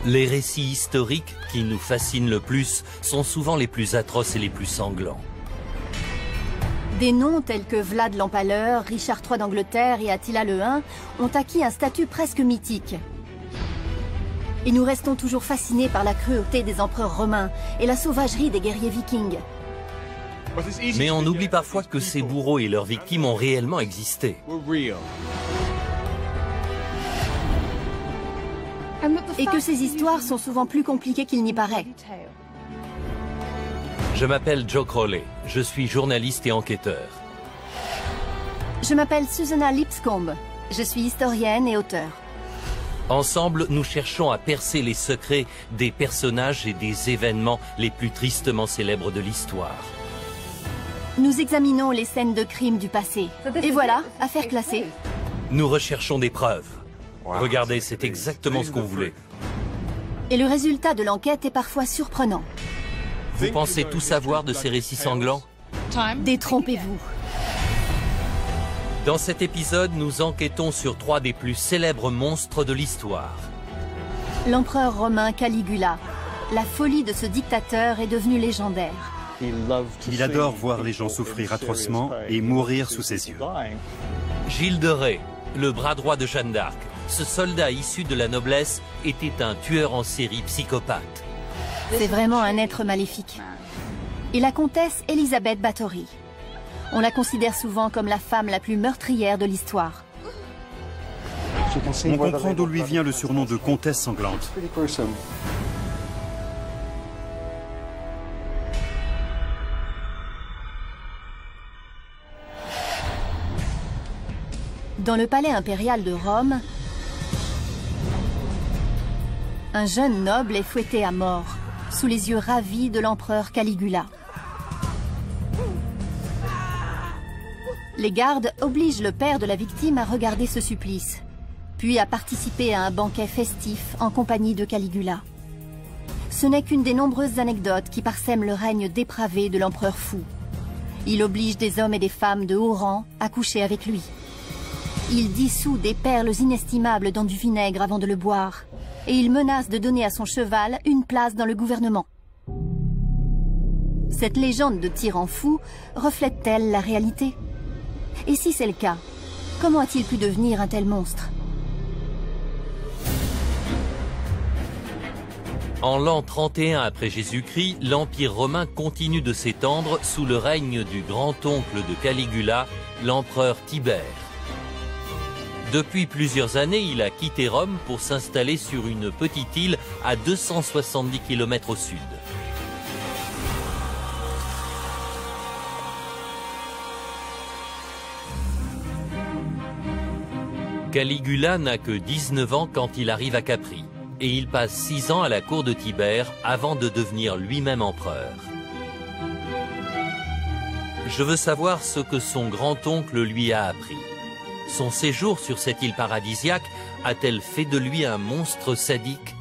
Les récits historiques qui nous fascinent le plus sont souvent les plus atroces et les plus sanglants. Des noms tels que Vlad l'Empaleur, Richard III d'Angleterre et Attila le Hun ont acquis un statut presque mythique. Et nous restons toujours fascinés par la cruauté des empereurs romains et la sauvagerie des guerriers vikings. Mais on oublie parfois que ces bourreaux et leurs victimes ont réellement existé. Et que ces histoires sont souvent plus compliquées qu'il n'y paraît. Je m'appelle Joe Crowley, je suis journaliste et enquêteur. Je m'appelle Susanna Lipscomb, je suis historienne et auteure. Ensemble, nous cherchons à percer les secrets des personnages et des événements les plus tristement célèbres de l'histoire. Nous examinons les scènes de crimes du passé. Et voilà, affaire classée. Nous recherchons des preuves. Regardez, c'est exactement ce qu'on voulait. Et le résultat de l'enquête est parfois surprenant. Vous pensez tout savoir de ces récits sanglants? Détrompez-vous. Dans cet épisode, nous enquêtons sur 3 des plus célèbres monstres de l'histoire. L'empereur romain Caligula. La folie de ce dictateur est devenue légendaire. Il adore voir les gens souffrir atrocement et mourir sous ses yeux. Gilles de Rais, le bras droit de Jeanne d'Arc. Ce soldat issu de la noblesse était un tueur en série psychopathe. C'est vraiment un être maléfique. Et la comtesse Elisabeth Bathory. On la considère souvent comme la femme la plus meurtrière de l'histoire. On comprend d'où lui vient le surnom de comtesse sanglante. Dans le palais impérial de Rome, un jeune noble est fouetté à mort, sous les yeux ravis de l'empereur Caligula. Les gardes obligent le père de la victime à regarder ce supplice, puis à participer à un banquet festif en compagnie de Caligula. Ce n'est qu'une des nombreuses anecdotes qui parsèment le règne dépravé de l'empereur fou. Il oblige des hommes et des femmes de haut rang à coucher avec lui. Il dissout des perles inestimables dans du vinaigre avant de le boire. Et il menace de donner à son cheval une place dans le gouvernement. Cette légende de tyran fou reflète-t-elle la réalité? Et si c'est le cas, comment a-t-il pu devenir un tel monstre? En l'an 31 après Jésus-Christ, l'Empire romain continue de s'étendre sous le règne du grand-oncle de Caligula, l'empereur Tibère. Depuis plusieurs années, il a quitté Rome pour s'installer sur une petite île à 270 km au sud. Caligula n'a que 19 ans quand il arrive à Capri, et il passe 6 ans à la cour de Tibère avant de devenir lui-même empereur. Je veux savoir ce que son grand-oncle lui a appris. Son séjour sur cette île paradisiaque a-t-elle fait de lui un monstre sadique?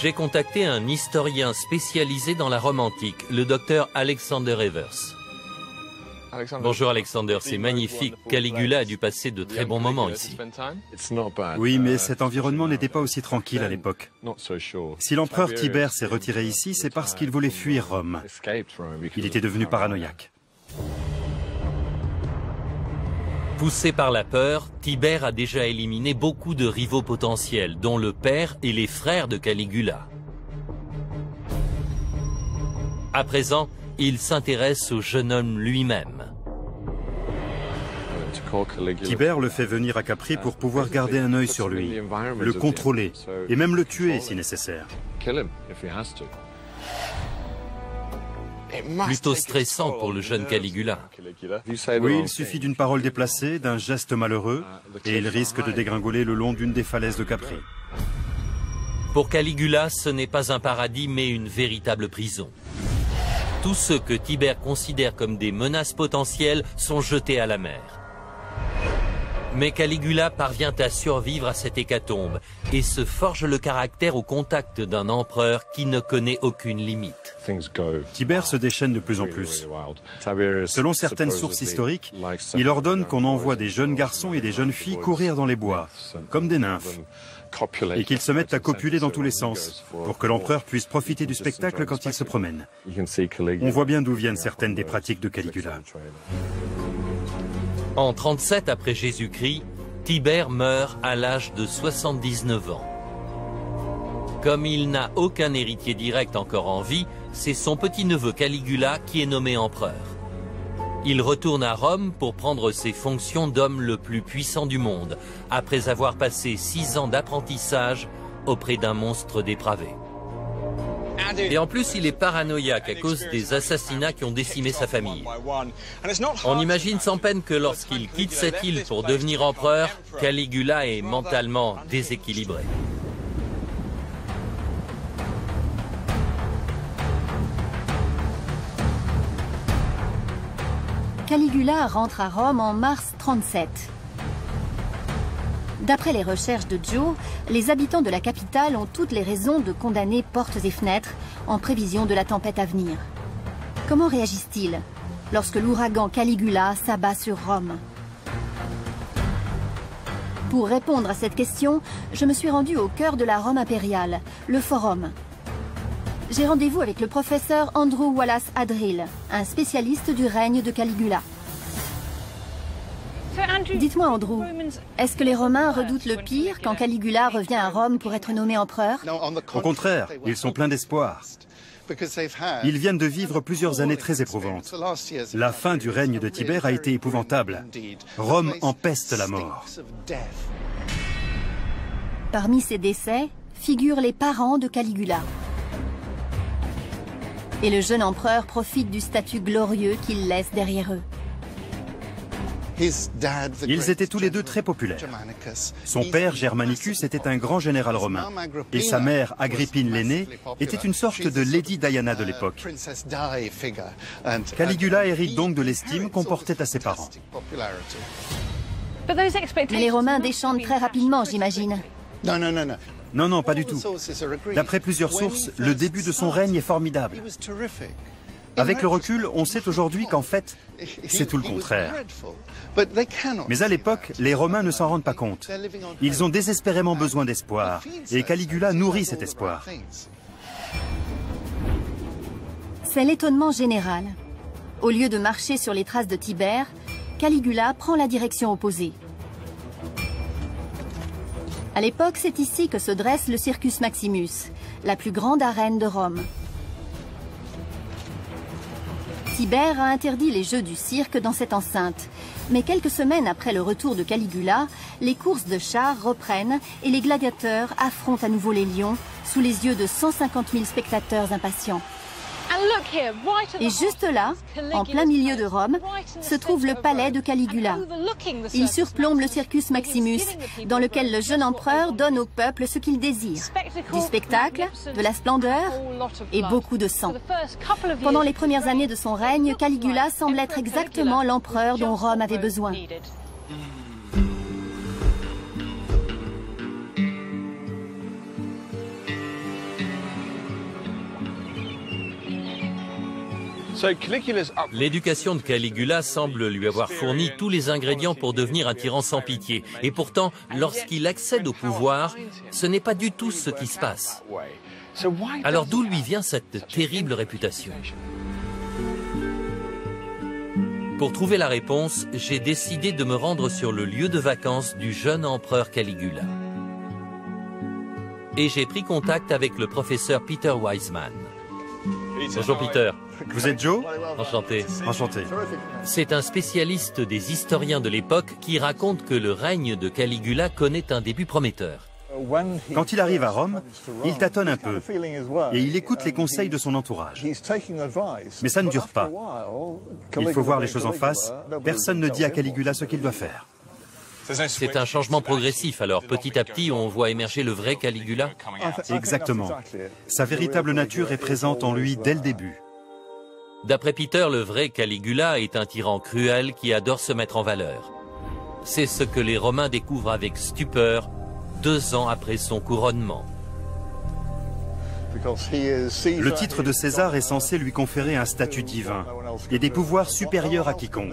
J'ai contacté un historien spécialisé dans la Rome antique, le docteur Alexander Evers. Bonjour Alexander, c'est magnifique. Caligula a dû passer de très bons moments ici. Oui, mais cet environnement n'était pas aussi tranquille à l'époque. Si l'empereur Tibère s'est retiré ici, c'est parce qu'il voulait fuir Rome. Il était devenu paranoïaque. Poussé par la peur, Tibère a déjà éliminé beaucoup de rivaux potentiels, dont le père et les frères de Caligula. À présent, il s'intéresse au jeune homme lui-même. Tibère le fait venir à Capri pour pouvoir garder un œil sur lui, le contrôler et même le tuer si nécessaire. Plutôt stressant pour le jeune Caligula. Oui, il suffit d'une parole déplacée, d'un geste malheureux, et il risque de dégringoler le long d'une des falaises de Capri. Pour Caligula, ce n'est pas un paradis, mais une véritable prison. Tous ceux que Tibère considère comme des menaces potentielles sont jetés à la mer. Mais Caligula parvient à survivre à cette hécatombe et se forge le caractère au contact d'un empereur qui ne connaît aucune limite. Tibère se déchaîne de plus en plus. Selon certaines sources historiques, il ordonne qu'on envoie des jeunes garçons et des jeunes filles courir dans les bois, comme des nymphes, et qu'ils se mettent à copuler dans tous les sens, pour que l'empereur puisse profiter du spectacle quand il se promène. On voit bien d'où viennent certaines des pratiques de Caligula. En 37 après Jésus-Christ, Tibère meurt à l'âge de 79 ans. Comme il n'a aucun héritier direct encore en vie, c'est son petit-neveu Caligula qui est nommé empereur. Il retourne à Rome pour prendre ses fonctions d'homme le plus puissant du monde, après avoir passé 6 ans d'apprentissage auprès d'un monstre dépravé. Et en plus, il est paranoïaque à cause des assassinats qui ont décimé sa famille. On imagine sans peine que lorsqu'il quitte cette île pour devenir empereur, Caligula est mentalement déséquilibré. Caligula rentre à Rome en mars 37. D'après les recherches de Joe, les habitants de la capitale ont toutes les raisons de condamner portes et fenêtres en prévision de la tempête à venir. Comment réagissent-ils lorsque l'ouragan Caligula s'abat sur Rome? Pour répondre à cette question, je me suis rendue au cœur de la Rome impériale, le Forum. J'ai rendez-vous avec le professeur Andrew Wallace Adrill, un spécialiste du règne de Caligula. Dites-moi, Andrew, est-ce que les Romains redoutent le pire quand Caligula revient à Rome pour être nommé empereur? Au contraire, ils sont pleins d'espoir. Ils viennent de vivre plusieurs années très éprouvantes. La fin du règne de Tibère a été épouvantable. Rome empeste la mort. Parmi ces décès figurent les parents de Caligula. Et le jeune empereur profite du statut glorieux qu'il laisse derrière eux. Ils étaient tous les deux très populaires. Son père, Germanicus, était un grand général romain. Et sa mère, Agrippine l'aînée, était une sorte de Lady Diana de l'époque. Caligula hérite donc de l'estime qu'on portait à ses parents. Mais les Romains déchantent très rapidement, j'imagine. Non, non, pas du tout. D'après plusieurs sources, le début de son règne est formidable. Avec le recul, on sait aujourd'hui qu'en fait, c'est tout le contraire. Mais à l'époque, les Romains ne s'en rendent pas compte. Ils ont désespérément besoin d'espoir, et Caligula nourrit cet espoir. C'est l'étonnement général. Au lieu de marcher sur les traces de Tibère, Caligula prend la direction opposée. À l'époque, c'est ici que se dresse le Circus Maximus, la plus grande arène de Rome. Tibère a interdit les jeux du cirque dans cette enceinte. Mais quelques semaines après le retour de Caligula, les courses de chars reprennent et les gladiateurs affrontent à nouveau les lions sous les yeux de 150 000 spectateurs impatients. Et juste là, en plein milieu de Rome, se trouve le palais de Caligula. Il surplombe le Circus Maximus, dans lequel le jeune empereur donne au peuple ce qu'il désire. Du spectacle, de la splendeur et beaucoup de sang. Pendant les premières années de son règne, Caligula semble être exactement l'empereur dont Rome avait besoin. L'éducation de Caligula semble lui avoir fourni tous les ingrédients pour devenir un tyran sans pitié. Et pourtant, lorsqu'il accède au pouvoir, ce n'est pas du tout ce qui se passe. Alors d'où lui vient cette terrible réputation? Pour trouver la réponse, j'ai décidé de me rendre sur le lieu de vacances du jeune empereur Caligula. Et j'ai pris contact avec le professeur Peter Wiseman. Bonjour Peter. Vous êtes Joe? Enchanté. Enchanté. C'est un spécialiste des historiens de l'époque qui raconte que le règne de Caligula connaît un début prometteur. Quand il arrive à Rome, il tâtonne un peu et il écoute les conseils de son entourage. Mais ça ne dure pas. Il faut voir les choses en face. Personne ne dit à Caligula ce qu'il doit faire. C'est un changement progressif, alors petit à petit on voit émerger le vrai Caligula. Exactement. Sa véritable nature est présente en lui dès le début. D'après Peter, le vrai Caligula est un tyran cruel qui adore se mettre en valeur. C'est ce que les Romains découvrent avec stupeur 2 ans après son couronnement. Le titre de César est censé lui conférer un statut divin et des pouvoirs supérieurs à quiconque.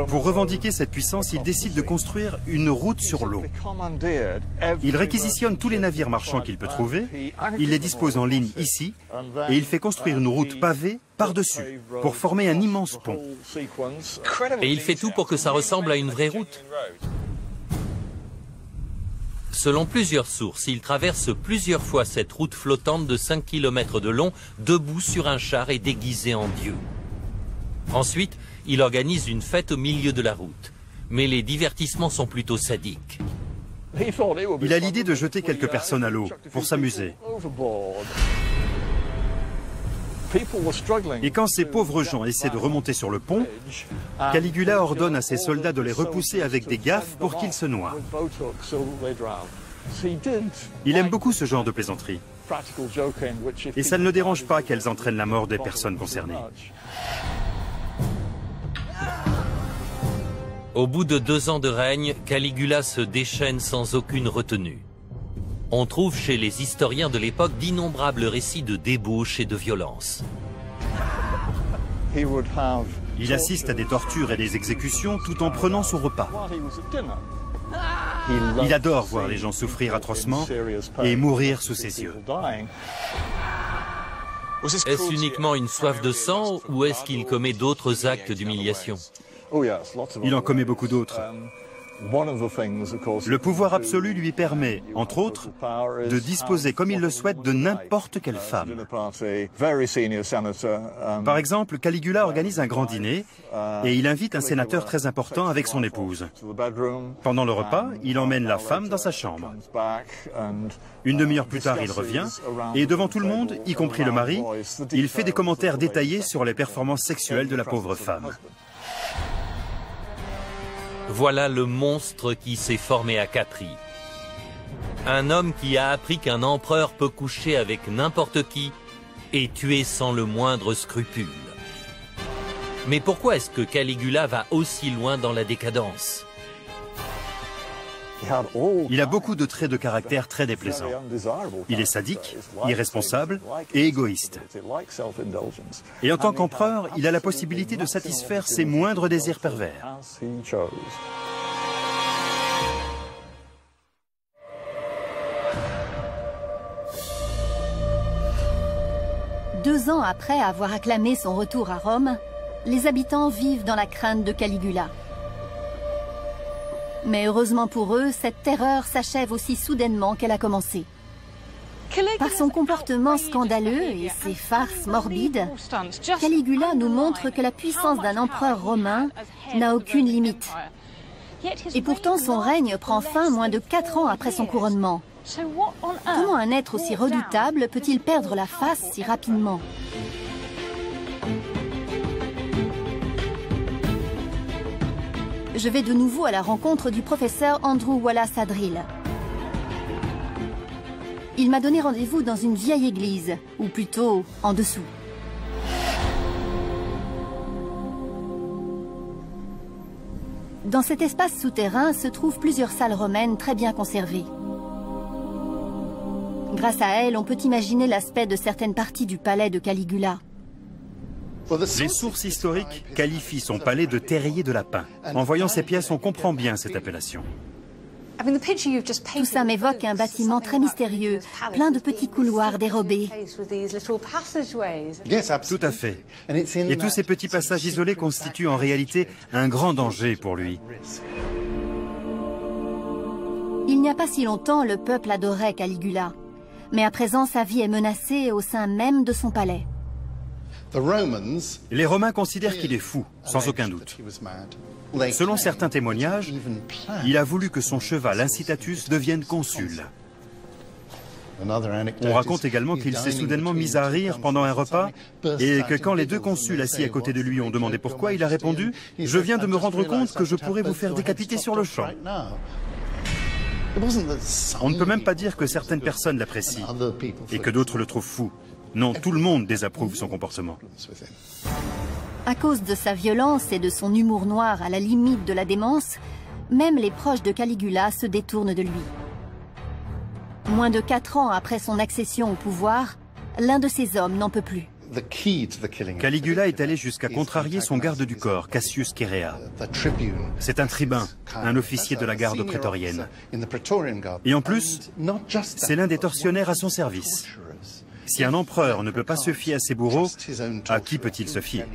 Pour revendiquer cette puissance, il décide de construire une route sur l'eau. Il réquisitionne tous les navires marchands qu'il peut trouver, il les dispose en ligne ici, et il fait construire une route pavée par-dessus, pour former un immense pont. Et il fait tout pour que ça ressemble à une vraie route. Selon plusieurs sources, il traverse plusieurs fois cette route flottante de 5 km de long, debout sur un char et déguisé en Dieu. Ensuite, il organise une fête au milieu de la route. Mais les divertissements sont plutôt sadiques. Il a l'idée de jeter quelques personnes à l'eau, pour s'amuser. Et quand ces pauvres gens essaient de remonter sur le pont, Caligula ordonne à ses soldats de les repousser avec des gaffes pour qu'ils se noient. Il aime beaucoup ce genre de plaisanterie. Et ça ne le dérange pas qu'elles entraînent la mort des personnes concernées. Au bout de 2 ans de règne, Caligula se déchaîne sans aucune retenue. On trouve chez les historiens de l'époque d'innombrables récits de débauche et de violence. Il assiste à des tortures et des exécutions tout en prenant son repas. Il adore voir les gens souffrir atrocement et mourir sous ses yeux. Est-ce uniquement une soif de sang ou est-ce qu'il commet d'autres actes d'humiliation? Il en commet beaucoup d'autres. Le pouvoir absolu lui permet, entre autres, de disposer comme il le souhaite de n'importe quelle femme. Par exemple, Caligula organise un grand dîner et il invite un sénateur très important avec son épouse. Pendant le repas, il emmène la femme dans sa chambre. Une demi-heure plus tard, il revient et devant tout le monde, y compris le mari, il fait des commentaires détaillés sur les performances sexuelles de la pauvre femme. Voilà le monstre qui s'est formé à Capri. Un homme qui a appris qu'un empereur peut coucher avec n'importe qui et tuer sans le moindre scrupule. Mais pourquoi est-ce que Caligula va aussi loin dans la décadence? Il a beaucoup de traits de caractère très déplaisants. Il est sadique, irresponsable et égoïste. Et en tant qu'empereur, il a la possibilité de satisfaire ses moindres désirs pervers. Deux ans après avoir acclamé son retour à Rome, les habitants vivent dans la crainte de Caligula. Mais heureusement pour eux, cette terreur s'achève aussi soudainement qu'elle a commencé. Par son comportement scandaleux et ses farces morbides, Caligula nous montre que la puissance d'un empereur romain n'a aucune limite. Et pourtant, son règne prend fin moins de 4 ans après son couronnement. Comment un être aussi redoutable peut-il perdre la face si rapidement ? Je vais de nouveau à la rencontre du professeur Andrew Wallace Adrill. Il m'a donné rendez-vous dans une vieille église, ou plutôt en dessous. Dans cet espace souterrain se trouvent plusieurs salles romaines très bien conservées. Grâce à elles, on peut imaginer l'aspect de certaines parties du palais de Caligula. Les sources historiques qualifient son palais de terrier de lapin. En voyant ces pièces, on comprend bien cette appellation. Tout ça m'évoque un bâtiment très mystérieux, plein de petits couloirs dérobés. Tout à fait. Et tous ces petits passages isolés constituent en réalité un grand danger pour lui. Il n'y a pas si longtemps, le peuple adorait Caligula. Mais à présent, sa vie est menacée au sein même de son palais. Les Romains considèrent qu'il est fou, sans aucun doute. Selon certains témoignages, il a voulu que son cheval Incitatus devienne consul. On raconte également qu'il s'est soudainement mis à rire pendant un repas et que quand les deux consuls assis à côté de lui ont demandé pourquoi, il a répondu « Je viens de me rendre compte que je pourrais vous faire décapiter sur le champ ». On ne peut même pas dire que certaines personnes l'apprécient et que d'autres le trouvent fou. Non, tout le monde désapprouve son comportement. À cause de sa violence et de son humour noir à la limite de la démence, même les proches de Caligula se détournent de lui. Moins de 4 ans après son accession au pouvoir, l'un de ses hommes n'en peut plus. Caligula est allé jusqu'à contrarier son garde du corps, Cassius Chaerea. C'est un tribun, un officier de la garde prétorienne. Et en plus, c'est l'un des tortionnaires à son service. Si un empereur ne peut pas se fier à ses bourreaux, à qui peut-il se fier?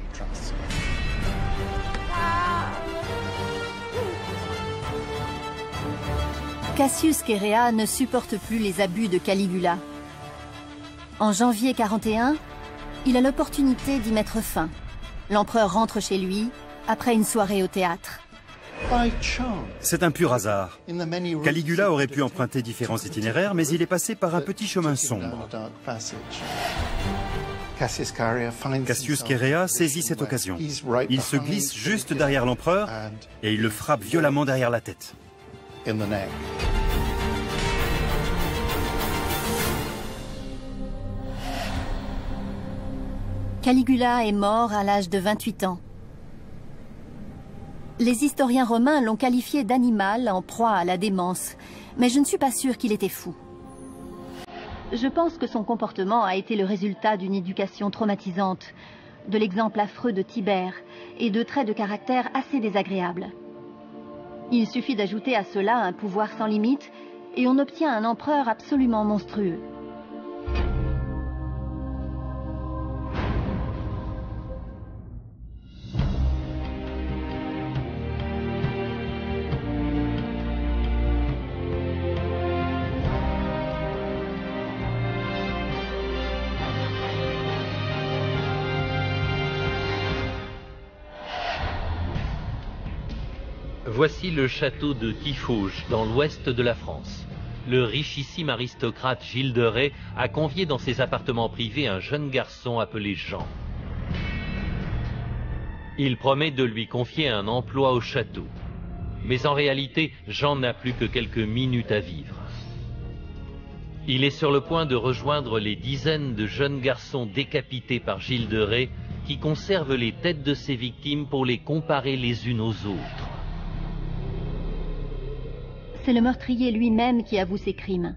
Cassius Chaerea ne supporte plus les abus de Caligula. En janvier 41, il a l'opportunité d'y mettre fin. L'empereur rentre chez lui après une soirée au théâtre. C'est un pur hasard. Caligula aurait pu emprunter différents itinéraires, mais il est passé par un petit chemin sombre. Cassius Chaerea saisit cette occasion. Il se glisse juste derrière l'empereur et il le frappe violemment derrière la tête. Caligula est mort à l'âge de 28 ans. Les historiens romains l'ont qualifié d'animal en proie à la démence, mais je ne suis pas sûre qu'il était fou. Je pense que son comportement a été le résultat d'une éducation traumatisante, de l'exemple affreux de Tibère et de traits de caractère assez désagréables. Il suffit d'ajouter à cela un pouvoir sans limite et on obtient un empereur absolument monstrueux. Voici le château de Tiffauges, dans l'ouest de la France. Le richissime aristocrate Gilles de Rais a convié dans ses appartements privés un jeune garçon appelé Jean. Il promet de lui confier un emploi au château. Mais en réalité, Jean n'a plus que quelques minutes à vivre. Il est sur le point de rejoindre les dizaines de jeunes garçons décapités par Gilles de Rais qui conservent les têtes de ses victimes pour les comparer les unes aux autres. C'est le meurtrier lui-même qui avoue ses crimes.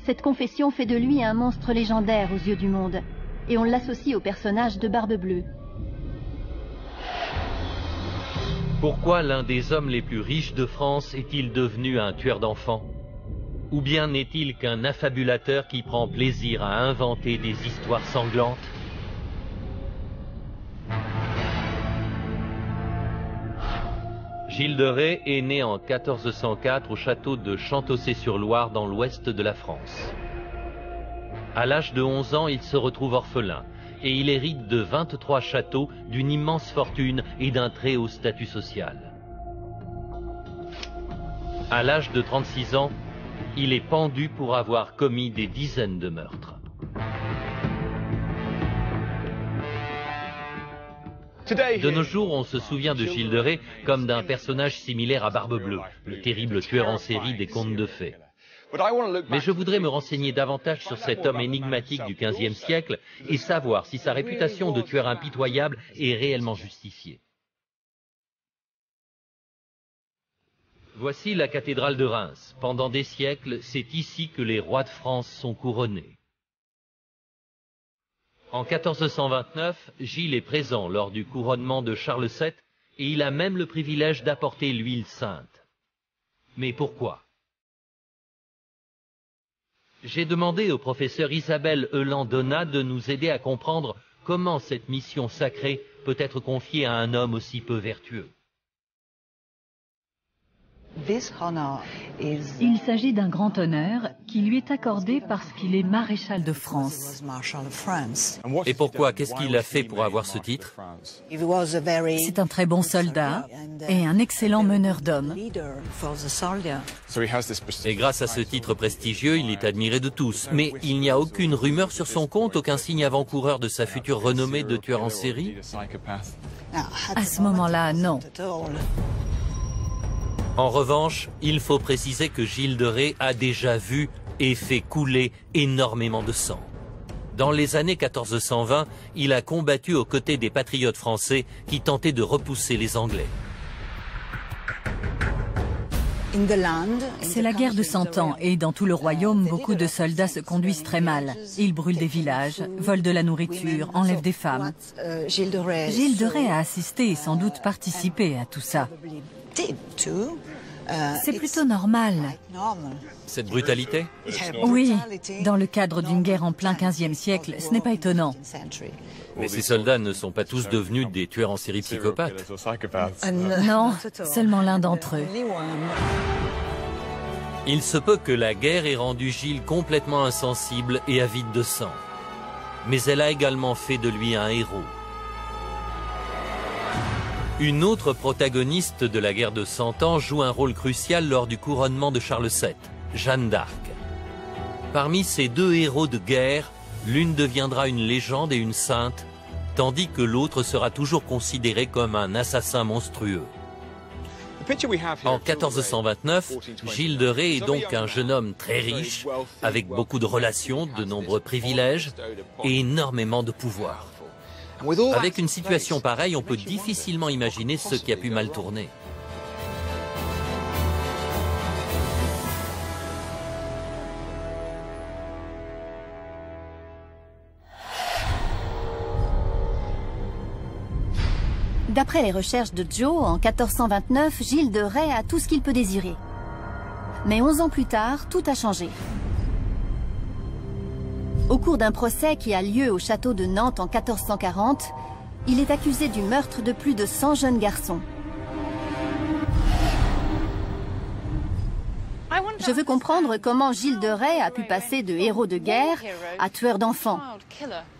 Cette confession fait de lui un monstre légendaire aux yeux du monde, et on l'associe au personnage de Barbe Bleue. Pourquoi l'un des hommes les plus riches de France est-il devenu un tueur d'enfants? Ou bien n'est-il qu'un affabulateur qui prend plaisir à inventer des histoires sanglantes? Gilles de Rais est né en 1404 au château de Chantossé-sur-Loire dans l'ouest de la France. À l'âge de 11 ans, il se retrouve orphelin et il hérite de 23 châteaux, d'une immense fortune et d'un très haut statut social. À l'âge de 36 ans, il est pendu pour avoir commis des dizaines de meurtres. De nos jours, on se souvient de Gilles de Rais comme d'un personnage similaire à Barbe Bleue, le terrible tueur en série des contes de fées. Mais je voudrais me renseigner davantage sur cet homme énigmatique du XVe siècle et savoir si sa réputation de tueur impitoyable est réellement justifiée. Voici la cathédrale de Reims. Pendant des siècles, c'est ici que les rois de France sont couronnés. En 1429, Gilles est présent lors du couronnement de Charles VII et il a même le privilège d'apporter l'huile sainte. Mais pourquoi? J'ai demandé au professeur Isabelle Euland-Donat de nous aider à comprendre comment cette mission sacrée peut être confiée à un homme aussi peu vertueux. Il s'agit d'un grand honneur qui lui est accordé parce qu'il est maréchal de France. Et pourquoi? Qu'est-ce qu'il a fait pour avoir ce titre? C'est un très bon soldat et un excellent meneur d'hommes. Et grâce à ce titre prestigieux, il est admiré de tous. Mais il n'y a aucune rumeur sur son compte, aucun signe avant-coureur de sa future renommée de tueur en série? À ce moment-là, non. En revanche, il faut préciser que Gilles de Rais a déjà vu et fait couler énormément de sang. Dans les années 1420, il a combattu aux côtés des patriotes français qui tentaient de repousser les Anglais. C'est la guerre de 100 ans et dans tout le royaume, beaucoup de soldats se conduisent très mal. Ils brûlent des villages, volent de la nourriture, enlèvent des femmes. Gilles de Rais a assisté et sans doute participé à tout ça. C'est plutôt normal. Cette brutalité? Oui, dans le cadre d'une guerre en plein 15e siècle, ce n'est pas étonnant. Mais ces soldats ne sont pas tous devenus des tueurs en série psychopathes. Non, seulement l'un d'entre eux. Il se peut que la guerre ait rendu Gilles complètement insensible et avide de sang. Mais elle a également fait de lui un héros. Une autre protagoniste de la guerre de 100 ans joue un rôle crucial lors du couronnement de Charles VII, Jeanne d'Arc. Parmi ces deux héros de guerre, l'une deviendra une légende et une sainte, tandis que l'autre sera toujours considéré comme un assassin monstrueux. En 1429, Gilles de Rais est donc un jeune homme très riche, avec beaucoup de relations, de nombreux privilèges et énormément de pouvoir. Avec une situation pareille, on peut difficilement imaginer ce qui a pu mal tourner. D'après les recherches de Joe, en 1429, Gilles de Rais a tout ce qu'il peut désirer. Mais 11 ans plus tard, tout a changé. Au cours d'un procès qui a lieu au château de Nantes en 1440, il est accusé du meurtre de plus de 100 jeunes garçons. Je veux comprendre comment Gilles de Rais a pu passer de héros de guerre à tueur d'enfants.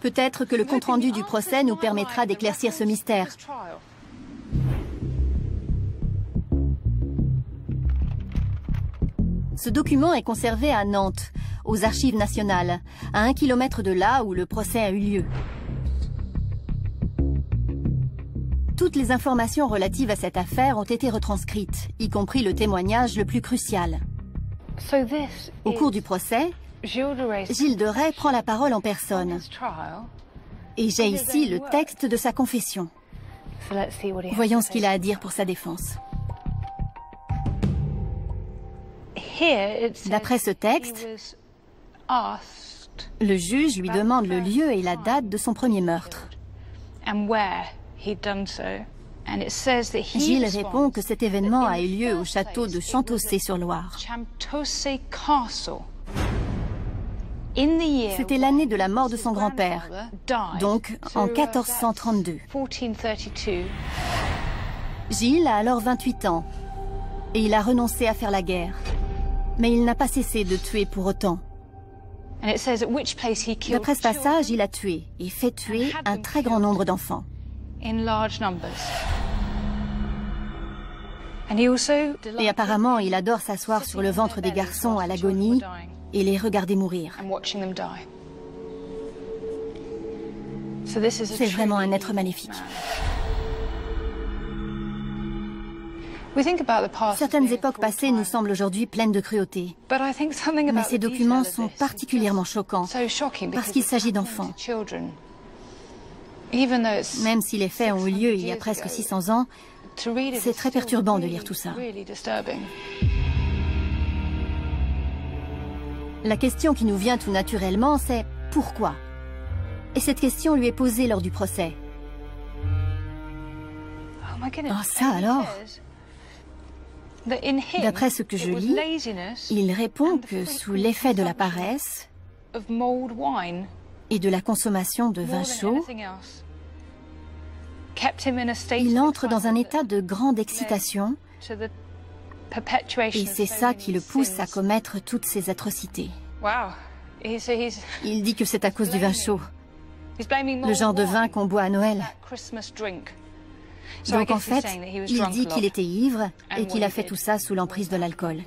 Peut-être que le compte-rendu du procès nous permettra d'éclaircir ce mystère. Ce document est conservé à Nantes, aux Archives nationales, à 1 kilomètre de là où le procès a eu lieu. Toutes les informations relatives à cette affaire ont été retranscrites, y compris le témoignage le plus crucial. Au cours du procès, Gilles de Rais prend la parole en personne. Et j'ai ici le texte de sa confession. Voyons ce qu'il a à dire pour sa défense. D'après ce texte, le juge lui demande le lieu et la date de son premier meurtre. Gilles répond que cet événement a eu lieu au château de Champtocé-sur-Loire. C'était l'année de la mort de son grand-père, donc en 1432. Gilles a alors 28 ans et il a renoncé à faire la guerre. Mais il n'a pas cessé de tuer pour autant. D'après ce passage, il a tué et fait tuer un très grand nombre d'enfants. Et apparemment, il adore s'asseoir sur le ventre des garçons à l'agonie et les regarder mourir. C'est vraiment un être maléfique. Certaines époques passées nous semblent aujourd'hui pleines de cruauté. Mais ces documents sont particulièrement choquants parce qu'il s'agit d'enfants. Même si les faits ont eu lieu il y a presque 600 ans, c'est très perturbant de lire tout ça. La question qui nous vient tout naturellement, c'est pourquoi? Et cette question lui est posée lors du procès. Oh, ça alors? D'après ce que je lis, il répond que sous l'effet de la paresse et de la consommation de vin chaud, il entre dans un état de grande excitation et c'est ça qui le pousse à commettre toutes ces atrocités. Il dit que c'est à cause du vin chaud, le genre de vin qu'on boit à Noël. Donc en fait, il dit qu'il était ivre et qu'il a fait tout ça sous l'emprise de l'alcool.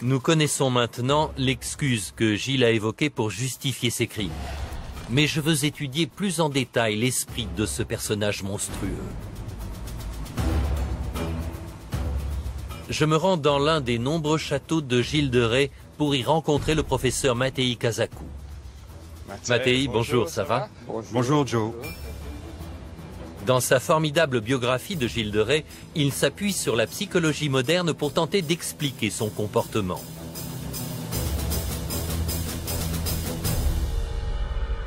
Nous connaissons maintenant l'excuse que Gilles a évoquée pour justifier ses crimes. Mais je veux étudier plus en détail l'esprit de ce personnage monstrueux. Je me rends dans l'un des nombreux châteaux de Gilles de Rais pour y rencontrer le professeur Mattei Casacu. Mattei, bonjour, ça va? Bonjour Joe. Dans sa formidable biographie de Gilles de Rais, il s'appuie sur la psychologie moderne pour tenter d'expliquer son comportement.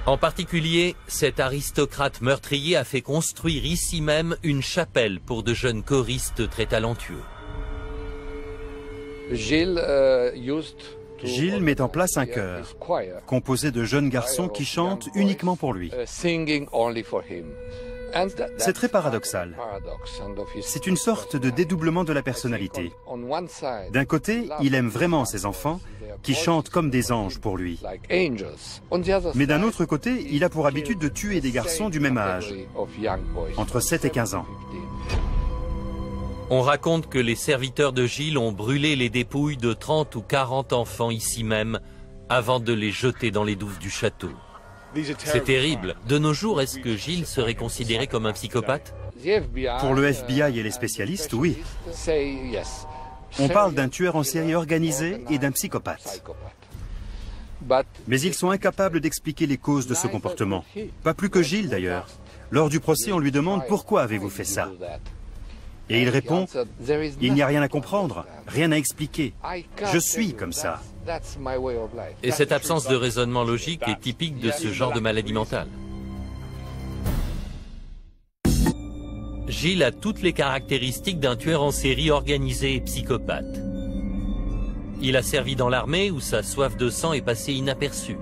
En particulier, cet aristocrate meurtrier a fait construire ici même une chapelle pour de jeunes choristes très talentueux. Gilles met en place un chœur, composé de jeunes garçons qui chantent uniquement pour lui. C'est très paradoxal. C'est une sorte de dédoublement de la personnalité. D'un côté, il aime vraiment ses enfants, qui chantent comme des anges pour lui. Mais d'un autre côté, il a pour habitude de tuer des garçons du même âge, entre 7 et 15 ans. On raconte que les serviteurs de Gilles ont brûlé les dépouilles de 30 ou 40 enfants ici même, avant de les jeter dans les douves du château. C'est terrible. De nos jours, est-ce que Gilles serait considéré comme un psychopathe? Pour le FBI et les spécialistes, oui. On parle d'un tueur en série organisé et d'un psychopathe. Mais ils sont incapables d'expliquer les causes de ce comportement. Pas plus que Gilles, d'ailleurs. Lors du procès, on lui demande « Pourquoi avez-vous fait ça ?» Et il répond « Il n'y a rien à comprendre, rien à expliquer. Je suis comme ça. » Et cette absence de raisonnement logique est typique de ce genre de maladie mentale. Gilles a toutes les caractéristiques d'un tueur en série organisé et psychopathe. Il a servi dans l'armée où sa soif de sang est passée inaperçue.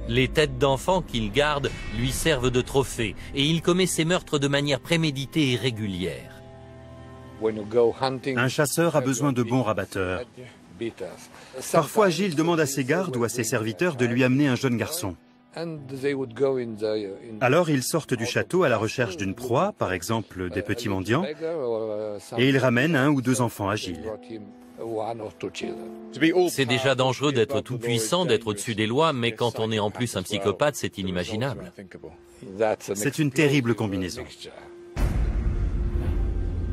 Les têtes d'enfants qu'il garde lui servent de trophée et il commet ses meurtres de manière préméditée et régulière. Un chasseur a besoin de bons rabatteurs. Parfois, Gilles demande à ses gardes ou à ses serviteurs de lui amener un jeune garçon. Alors ils sortent du château à la recherche d'une proie, par exemple des petits mendiants, et ils ramènent 1 ou 2 enfants à Gilles. C'est déjà dangereux d'être tout puissant, d'être au-dessus des lois, mais quand on est en plus un psychopathe, c'est inimaginable. C'est une terrible combinaison.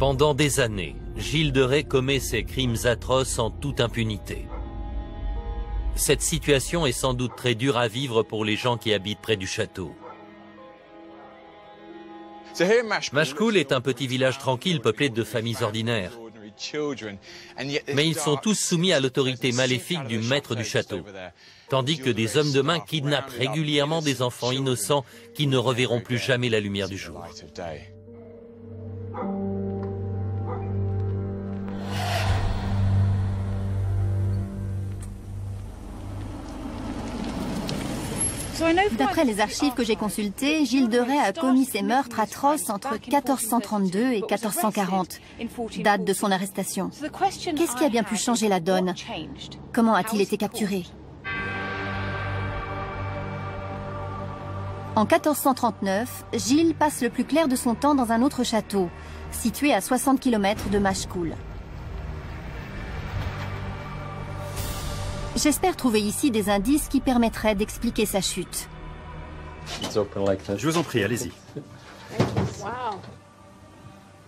Pendant des années, Gilles de Rais commet ses crimes atroces en toute impunité. Cette situation est sans doute très dure à vivre pour les gens qui habitent près du château. Machecoul est un petit village tranquille peuplé de familles ordinaires. Mais ils sont tous soumis à l'autorité maléfique du maître du château, tandis que des hommes de main kidnappent régulièrement des enfants innocents qui ne reverront plus jamais la lumière du jour. D'après les archives que j'ai consultées, Gilles de Rais a commis ses meurtres atroces entre 1432 et 1440, date de son arrestation. Qu'est-ce qui a bien pu changer la donne? Comment a-t-il été capturé? En 1439, Gilles passe le plus clair de son temps dans un autre château, situé à 60 km de Machecoul. J'espère trouver ici des indices qui permettraient d'expliquer sa chute. Je vous en prie, allez-y.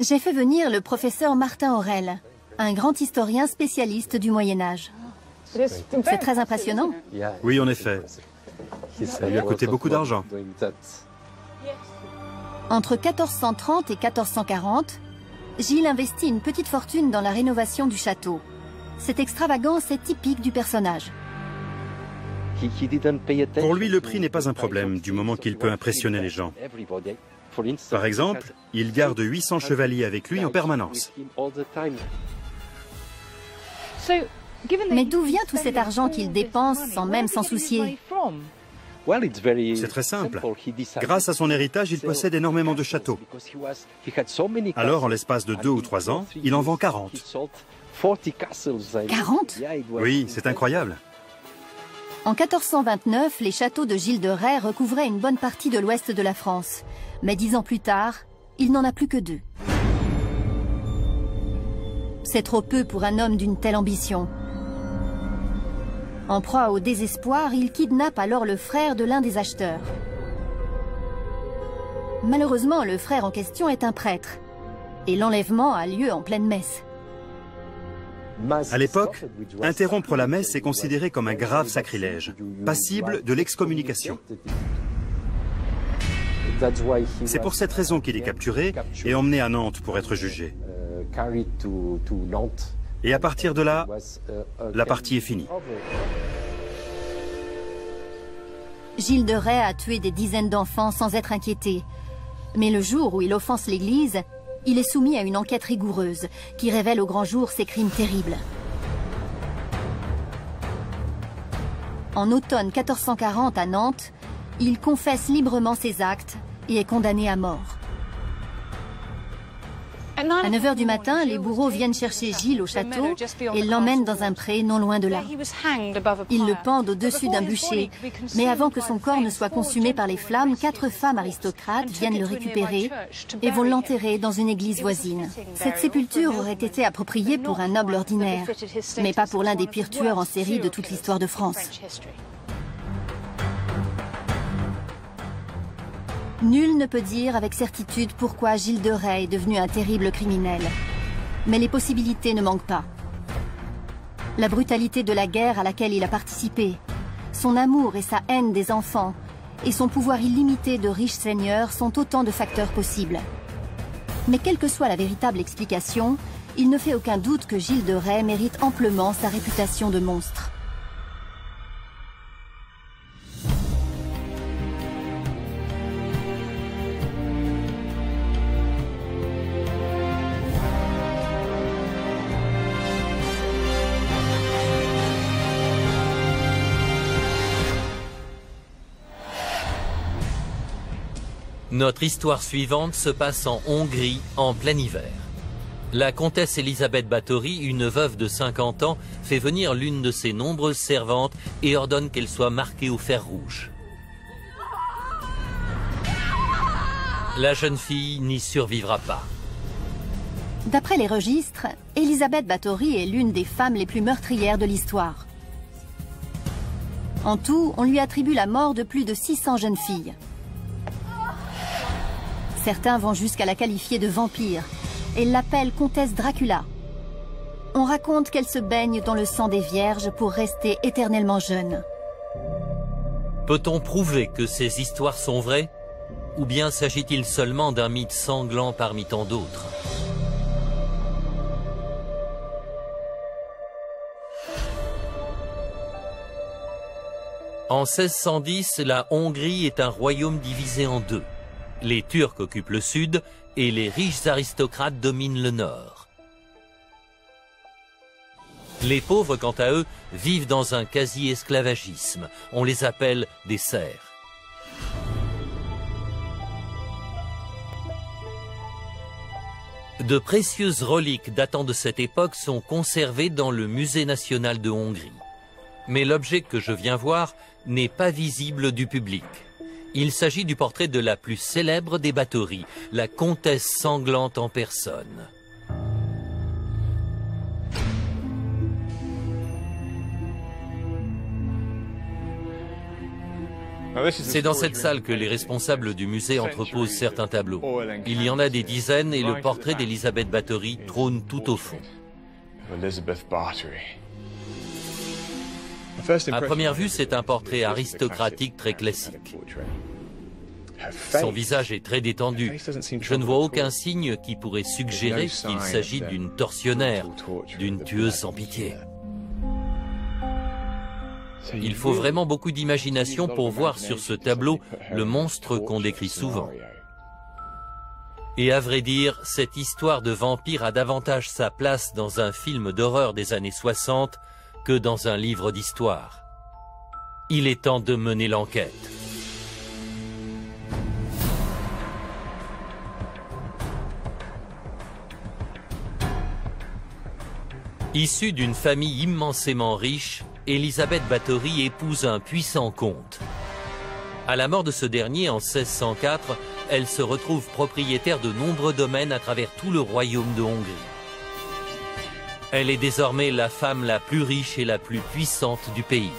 J'ai fait venir le professeur Martin Aurel, un grand historien spécialiste du Moyen-Âge. C'est très impressionnant. Oui, en effet. Ça lui a coûté beaucoup d'argent. Entre 1430 et 1440, Gilles investit une petite fortune dans la rénovation du château. Cette extravagance est typique du personnage. Pour lui, le prix n'est pas un problème, du moment qu'il peut impressionner les gens. Par exemple, il garde 800 chevaliers avec lui en permanence. Mais d'où vient tout cet argent qu'il dépense sans même s'en soucier? C'est très simple. Grâce à son héritage, il possède énormément de châteaux. Alors, en l'espace de 2 ou 3 ans, il en vend 40. 40? Oui, c'est incroyable. En 1429, les châteaux de Gilles de Rais recouvraient une bonne partie de l'ouest de la France. Mais 10 ans plus tard, il n'en a plus que 2. C'est trop peu pour un homme d'une telle ambition. En proie au désespoir, il kidnappe alors le frère de l'un des acheteurs. Malheureusement, le frère en question est un prêtre. Et l'enlèvement a lieu en pleine messe. À l'époque, interrompre la messe est considéré comme un grave sacrilège, passible de l'excommunication. C'est pour cette raison qu'il est capturé et emmené à Nantes pour être jugé. Et à partir de là, la partie est finie. Gilles de Rais a tué des dizaines d'enfants sans être inquiété. Mais le jour où il offense l'Église, il est soumis à une enquête rigoureuse qui révèle au grand jour ses crimes terribles. En automne 1440 à Nantes, il confesse librement ses actes et est condamné à mort. À 9 h du matin, les bourreaux viennent chercher Gilles au château et l'emmènent dans un pré non loin de là. Ils le pendent au-dessus d'un bûcher, mais avant que son corps ne soit consumé par les flammes, 4 femmes aristocrates viennent le récupérer et vont l'enterrer dans une église voisine. Cette sépulture aurait été appropriée pour un noble ordinaire, mais pas pour l'un des pires tueurs en série de toute l'histoire de France. Nul ne peut dire avec certitude pourquoi Gilles de Rais est devenu un terrible criminel. Mais les possibilités ne manquent pas. La brutalité de la guerre à laquelle il a participé, son amour et sa haine des enfants, et son pouvoir illimité de riche seigneur sont autant de facteurs possibles. Mais quelle que soit la véritable explication, il ne fait aucun doute que Gilles de Rais mérite amplement sa réputation de monstre. Notre histoire suivante se passe en Hongrie en plein hiver. La comtesse Elisabeth Báthory, une veuve de 50 ans, fait venir l'une de ses nombreuses servantes et ordonne qu'elle soit marquée au fer rouge. La jeune fille n'y survivra pas. D'après les registres, Elisabeth Báthory est l'une des femmes les plus meurtrières de l'histoire. En tout, on lui attribue la mort de plus de 600 jeunes filles. Certains vont jusqu'à la qualifier de vampire et l'appellent comtesse Dracula. On raconte qu'elle se baigne dans le sang des vierges pour rester éternellement jeune. Peut-on prouver que ces histoires sont vraies? Ou bien s'agit-il seulement d'un mythe sanglant parmi tant d'autres? En 1610, la Hongrie est un royaume divisé en deux. Les Turcs occupent le sud et les riches aristocrates dominent le nord. Les pauvres, quant à eux, vivent dans un quasi-esclavagisme. On les appelle des serfs. De précieuses reliques datant de cette époque sont conservées dans le Musée national de Hongrie. Mais l'objet que je viens voir n'est pas visible du public. Il s'agit du portrait de la plus célèbre des Báthory, la comtesse sanglante en personne. C'est dans cette salle que les responsables du musée entreposent certains tableaux. Il y en a des dizaines et le portrait d'Elisabeth Báthory trône tout au fond. À première vue, c'est un portrait aristocratique très classique. Son visage est très détendu. Je ne vois aucun signe qui pourrait suggérer qu'il s'agit d'une tortionnaire, d'une tueuse sans pitié. Il faut vraiment beaucoup d'imagination pour voir sur ce tableau le monstre qu'on décrit souvent. Et à vrai dire, cette histoire de vampire a davantage sa place dans un film d'horreur des années 60 que dans un livre d'histoire. Il est temps de mener l'enquête. Issue d'une famille immensément riche, Elisabeth Báthory épouse un puissant comte. À la mort de ce dernier en 1604, elle se retrouve propriétaire de nombreux domaines à travers tout le royaume de Hongrie. Elle est désormais la femme la plus riche et la plus puissante du pays.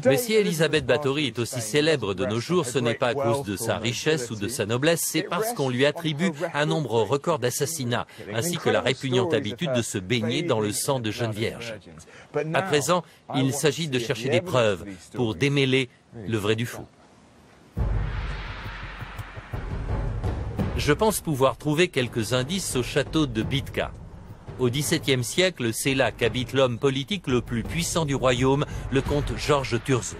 Mais si Elisabeth Báthory est aussi célèbre de nos jours, ce n'est pas à cause de sa richesse ou de sa noblesse, c'est parce qu'on lui attribue un nombre record d'assassinats, ainsi que la répugnante habitude de se baigner dans le sang de jeunes vierges. À présent, il s'agit de chercher des preuves pour démêler le vrai du faux. Je pense pouvoir trouver quelques indices au château de Bitka. Au XVIIe siècle, c'est là qu'habite l'homme politique le plus puissant du royaume, le comte Georges Thurzo.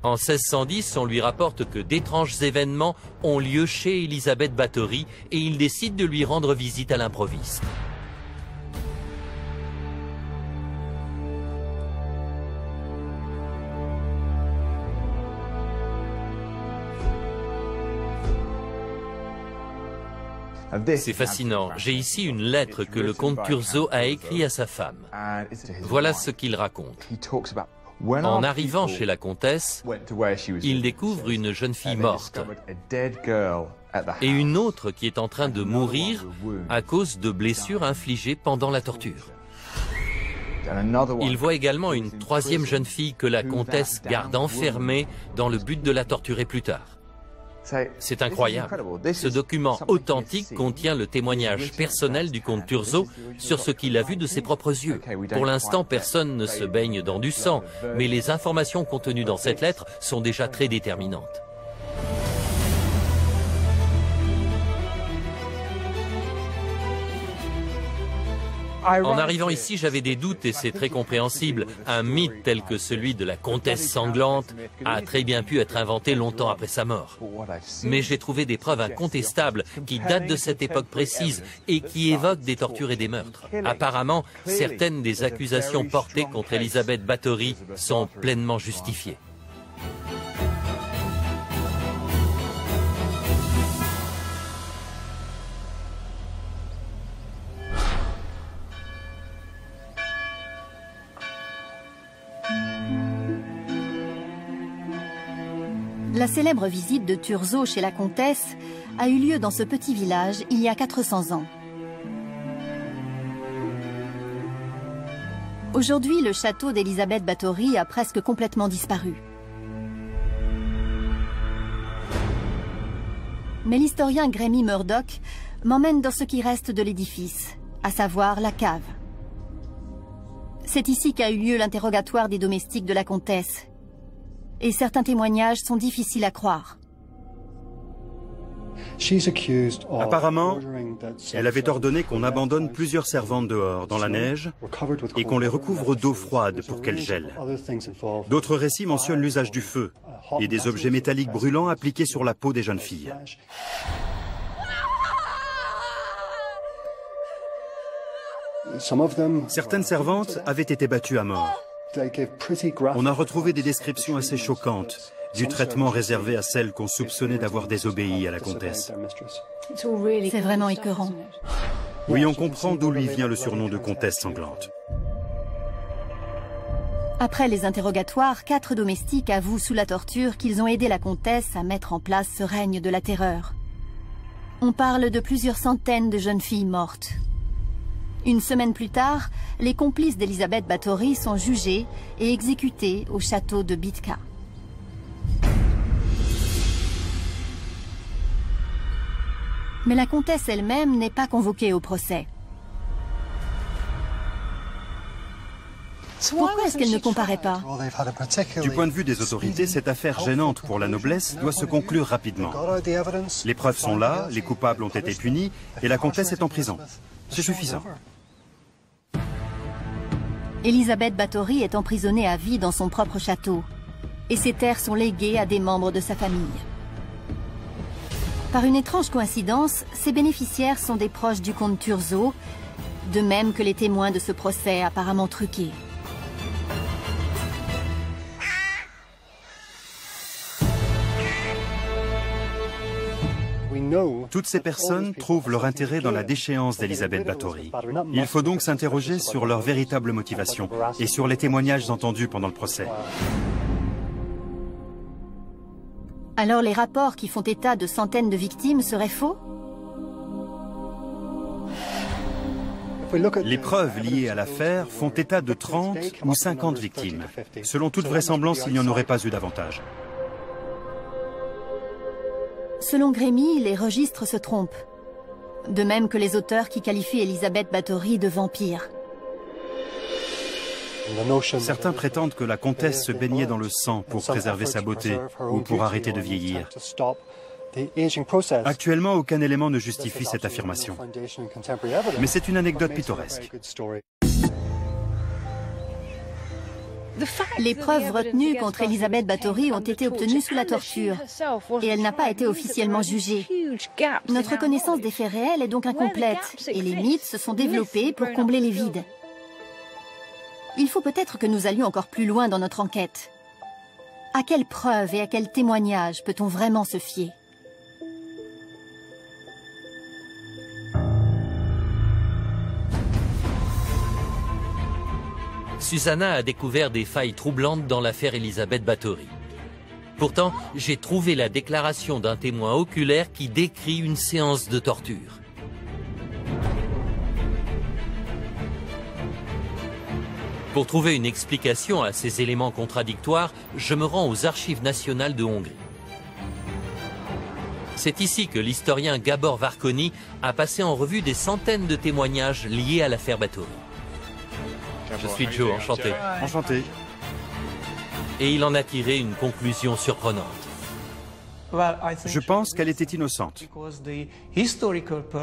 En 1610, on lui rapporte que d'étranges événements ont lieu chez Elisabeth Báthory et il décide de lui rendre visite à l'improviste. C'est fascinant. J'ai ici une lettre que le comte Thurzo a écrite à sa femme. Voilà ce qu'il raconte. En arrivant chez la comtesse, il découvre une jeune fille morte et une autre qui est en train de mourir à cause de blessures infligées pendant la torture. Il voit également une troisième jeune fille que la comtesse garde enfermée dans le but de la torturer plus tard. C'est incroyable. Ce document authentique contient le témoignage personnel du comte Thurzo sur ce qu'il a vu de ses propres yeux. Pour l'instant, personne ne se baigne dans du sang, mais les informations contenues dans cette lettre sont déjà très déterminantes. En arrivant ici, j'avais des doutes et c'est très compréhensible. Un mythe tel que celui de la comtesse sanglante a très bien pu être inventé longtemps après sa mort. Mais j'ai trouvé des preuves incontestables qui datent de cette époque précise et qui évoquent des tortures et des meurtres. Apparemment, certaines des accusations portées contre Elisabeth Báthory sont pleinement justifiées. La célèbre visite de Thurzo chez la comtesse a eu lieu dans ce petit village il y a 400 ans. Aujourd'hui, le château d'Elisabeth Báthory a presque complètement disparu. Mais l'historien Grémy Murdoch m'emmène dans ce qui reste de l'édifice, à savoir la cave. C'est ici qu'a eu lieu l'interrogatoire des domestiques de la comtesse. Et certains témoignages sont difficiles à croire. Apparemment, elle avait ordonné qu'on abandonne plusieurs servantes dehors, dans la neige, et qu'on les recouvre d'eau froide pour qu'elles gèlent. D'autres récits mentionnent l'usage du feu et des objets métalliques brûlants appliqués sur la peau des jeunes filles. Certaines servantes avaient été battues à mort. On a retrouvé des descriptions assez choquantes du traitement réservé à celles qu'on soupçonnait d'avoir désobéi à la comtesse. C'est vraiment écœurant. Oui, on comprend d'où lui vient le surnom de comtesse sanglante. Après les interrogatoires, 4 domestiques avouent sous la torture qu'ils ont aidé la comtesse à mettre en place ce règne de la terreur. On parle de plusieurs centaines de jeunes filles mortes. Une semaine plus tard, les complices d'Elisabeth Báthory sont jugés et exécutés au château de Bitka. Mais la comtesse elle-même n'est pas convoquée au procès. Pourquoi est-ce qu'elle ne comparaît pas? Du point de vue des autorités, cette affaire gênante pour la noblesse doit se conclure rapidement. Les preuves sont là, les coupables ont été punis et la comtesse est en prison. C'est suffisant. Elisabeth Báthory est emprisonnée à vie dans son propre château et ses terres sont léguées à des membres de sa famille. Par une étrange coïncidence, ses bénéficiaires sont des proches du comte Thurzo, de même que les témoins de ce procès apparemment truqué. Toutes ces personnes trouvent leur intérêt dans la déchéance d'Elisabeth Báthory. Il faut donc s'interroger sur leur véritable motivation et sur les témoignages entendus pendant le procès. Alors les rapports qui font état de centaines de victimes seraient faux? Les preuves liées à l'affaire font état de 30 ou 50 victimes. Selon toute vraisemblance, il n'y en aurait pas eu davantage. Selon Grémy, les registres se trompent. De même que les auteurs qui qualifient Elisabeth Báthory de vampire. Certains prétendent que la comtesse se baignait dans le sang pour préserver sa beauté ou pour arrêter de vieillir. Actuellement, aucun élément ne justifie cette affirmation. Mais c'est une anecdote pittoresque. Les preuves retenues contre Elisabeth Báthory ont été obtenues sous la torture et elle n'a pas été officiellement jugée. Notre connaissance des faits réels est donc incomplète et les mythes se sont développés pour combler les vides. Il faut peut-être que nous allions encore plus loin dans notre enquête. À quelles preuves et à quels témoignages peut-on vraiment se fier ? Susanna a découvert des failles troublantes dans l'affaire Elisabeth Báthory. Pourtant, j'ai trouvé la déclaration d'un témoin oculaire qui décrit une séance de torture. Pour trouver une explication à ces éléments contradictoires, je me rends aux Archives nationales de Hongrie. C'est ici que l'historien Gábor Várkonyi a passé en revue des centaines de témoignages liés à l'affaire Báthory. Je suis Joe, enchanté. Enchanté. Et il en a tiré une conclusion surprenante. Je pense qu'elle était innocente.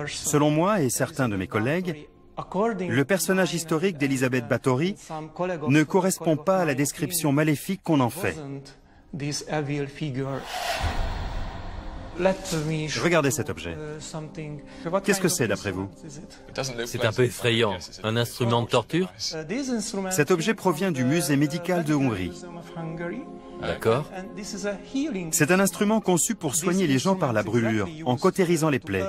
Selon moi et certains de mes collègues, le personnage historique d'Elisabeth Báthory ne correspond pas à la description maléfique qu'on en fait. Regardez cet objet. Qu'est-ce que c'est d'après vous? C'est un peu effrayant. Un instrument de torture? Cet objet provient du musée médical de Hongrie. D'accord. C'est un instrument conçu pour soigner les gens par la brûlure, en cautérisant les plaies,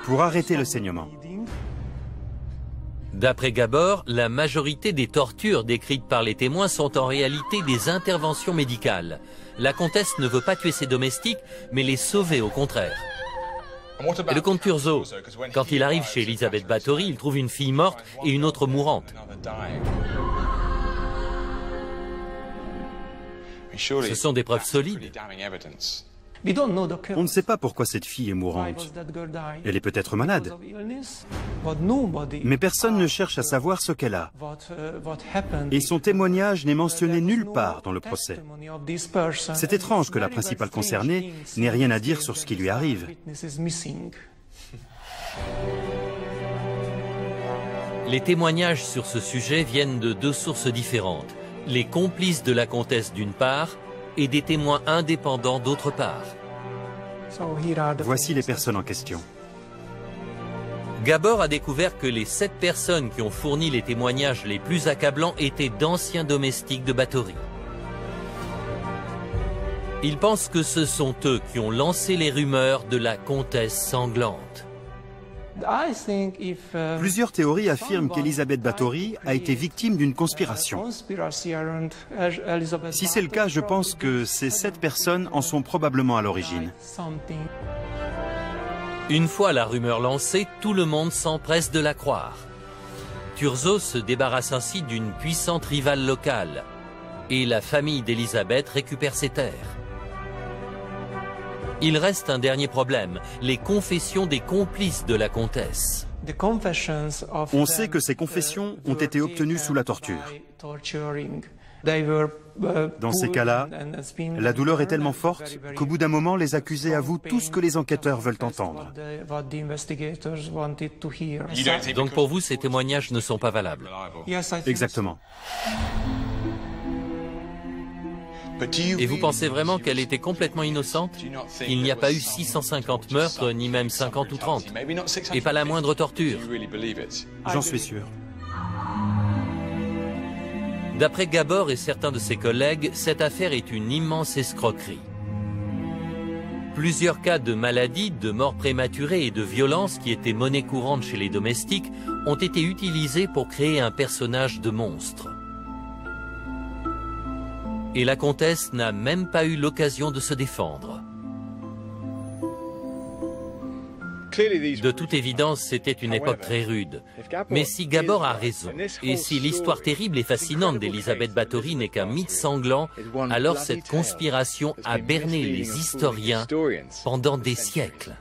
pour arrêter le saignement. D'après Gábor, la majorité des tortures décrites par les témoins sont en réalité des interventions médicales. La comtesse ne veut pas tuer ses domestiques, mais les sauver au contraire. Et le comte Turzo, quand il arrive chez Elisabeth Báthory, il trouve une fille morte et une autre mourante. Ce sont des preuves solides. On ne sait pas pourquoi cette fille est mourante. Elle est peut-être malade. Mais personne ne cherche à savoir ce qu'elle a. Et son témoignage n'est mentionné nulle part dans le procès. C'est étrange que la principale concernée n'ait rien à dire sur ce qui lui arrive. Les témoignages sur ce sujet viennent de deux sources différentes. Les complices de la comtesse d'une part, et des témoins indépendants d'autre part. Voici les personnes en question. Gábor a découvert que les 7 personnes qui ont fourni les témoignages les plus accablants étaient d'anciens domestiques de Báthory. Il pense que ce sont eux qui ont lancé les rumeurs de la comtesse sanglante. Plusieurs théories affirment qu'Elisabeth Báthory a été victime d'une conspiration. Si c'est le cas, je pense que ces 7 personnes en sont probablement à l'origine. Une fois la rumeur lancée, tout le monde s'empresse de la croire. Turzo se débarrasse ainsi d'une puissante rivale locale, et la famille d'Elisabeth récupère ses terres. Il reste un dernier problème, les confessions des complices de la comtesse. On sait que ces confessions ont été obtenues sous la torture. Dans ces cas-là, la douleur est tellement forte qu'au bout d'un moment, les accusés avouent tout ce que les enquêteurs veulent entendre. Donc pour vous, ces témoignages ne sont pas valables? Exactement. Et vous pensez vraiment qu'elle était complètement innocente? Il n'y a pas eu 650 meurtres, ni même 50 ou 30, et pas la moindre torture. J'en suis sûr. D'après Gábor et certains de ses collègues, cette affaire est une immense escroquerie. Plusieurs cas de maladies, de morts prématurées et de violences qui étaient monnaie courante chez les domestiques ont été utilisés pour créer un personnage de monstre. Et la comtesse n'a même pas eu l'occasion de se défendre. De toute évidence, c'était une époque très rude. Mais si Gabor a raison, et si l'histoire terrible et fascinante d'Elisabeth Báthory n'est qu'un mythe sanglant, alors cette conspiration a berné les historiens pendant des siècles.